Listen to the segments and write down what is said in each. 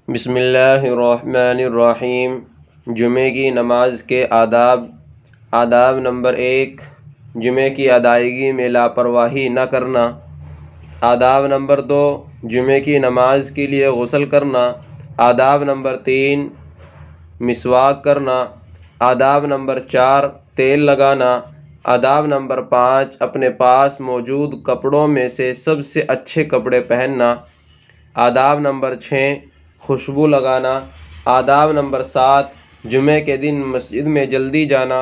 بسم اللہ الرحمن الرحیم۔ جمعے کی نماز کے آداب نمبر 1، جمعے کی ادائیگی میں لاپرواہی نہ کرنا۔ آداب نمبر 2، جمعے کی نماز کے لیے غسل کرنا۔ آداب نمبر 3، مسواک کرنا۔ آداب نمبر 4، تیل لگانا۔ آداب نمبر 5، اپنے پاس موجود کپڑوں میں سے سب سے اچھے کپڑے پہننا۔ آداب نمبر 6، خوشبو لگانا۔ آداب نمبر 7، جمعے کے دن مسجد میں جلدی جانا۔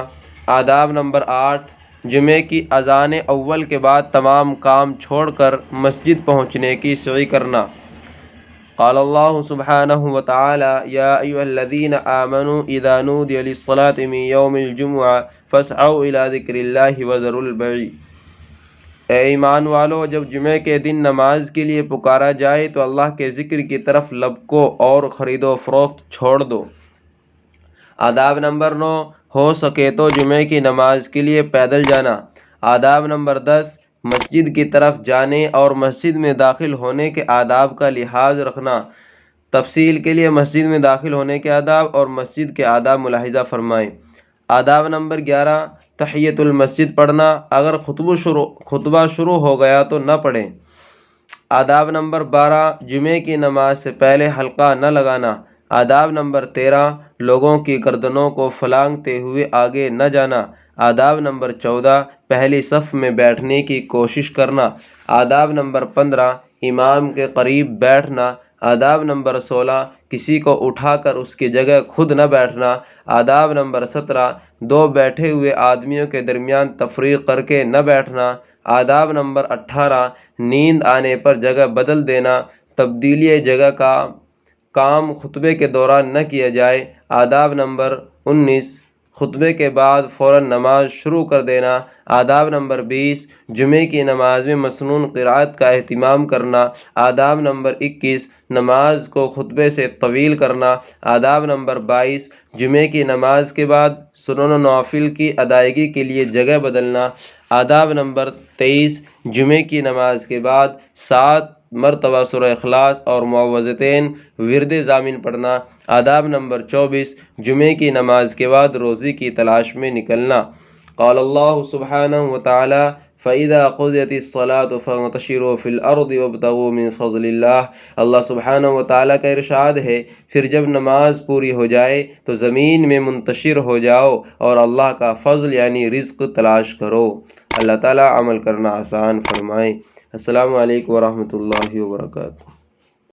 آداب نمبر 8، جمعے کی اذان اول کے بعد تمام کام چھوڑ کر مسجد پہنچنے کی سعی کرنا۔ قال اللہ سبحانہ وتعالی یا ایھا الذین آمنوا اذا نودی للصلاة من یوم الجمعہ فاسعوا الی ذکر اللہ وذروا البیع۔ اے ایمان والو، جب جمعے کے دن نماز کے لیے پکارا جائے تو اللہ کے ذکر کی طرف لبکو اور خرید و فروخت چھوڑ دو۔ آداب نمبر 9، ہو سکے تو جمعے کی نماز کے لیے پیدل جانا۔ آداب نمبر 10، مسجد کی طرف جانے اور مسجد میں داخل ہونے کے آداب کا لحاظ رکھنا۔ تفصیل کے لیے مسجد میں داخل ہونے کے آداب اور مسجد کے آداب ملاحظہ فرمائیں۔ آداب نمبر 11، تحیۃ المسجد پڑھنا۔ اگر خطبہ شروع ہو گیا تو نہ پڑھیں۔ آداب نمبر 12، جمعے کی نماز سے پہلے حلقہ نہ لگانا۔ آداب نمبر 13، لوگوں کی گردنوں کو پھلانگتے ہوئے آگے نہ جانا۔ آداب نمبر 14، پہلی صف میں بیٹھنے کی کوشش کرنا۔ آداب نمبر 15، امام کے قریب بیٹھنا۔ آداب نمبر 16، کسی کو اٹھا کر اس کی جگہ خود نہ بیٹھنا۔ آداب نمبر 17، دو بیٹھے ہوئے آدمیوں کے درمیان تفریق کر کے نہ بیٹھنا۔ آداب نمبر 18، نیند آنے پر جگہ بدل دینا۔ تبدیلی جگہ کا کام خطبے کے دوران نہ کیا جائے۔ آداب نمبر 19، خطبے کے بعد فوراً نماز شروع کر دینا۔ آداب نمبر 20، جمعے کی نماز میں مسنون قرأت کا اہتمام کرنا۔ آداب نمبر 21، نماز کو خطبے سے طویل کرنا۔ آداب نمبر 22، جمعے کی نماز کے بعد سنن و نوافل کی ادائیگی کے لیے جگہ بدلنا۔ آداب نمبر 23، جمعے کی نماز کے بعد 7 مرتبہ سورہ اخلاص اور معوذتین ورد ضامن پڑھنا۔ آداب نمبر 24، جمعے کی نماز کے بعد روزی کی تلاش میں نکلنا۔ قال اللہ سبحانہ وتعالی فَإِذَا قُضِيَتِ الصَّلَاةُ فَانتَشِرُوا فِي الْأَرْضِ وَابْتَغُوا مِن فَضْلِ اللَّهِ۔ اللہ سبحانہ وتعالی کا ارشاد ہے، پھر جب نماز پوری ہو جائے تو زمین میں منتشر ہو جاؤ اور اللہ کا فضل یعنی رزق تلاش کرو۔ اللہ تعالیٰ عمل کرنا آسان فرمائے۔ السلام علیکم ورحمۃ اللہ وبرکاتہ۔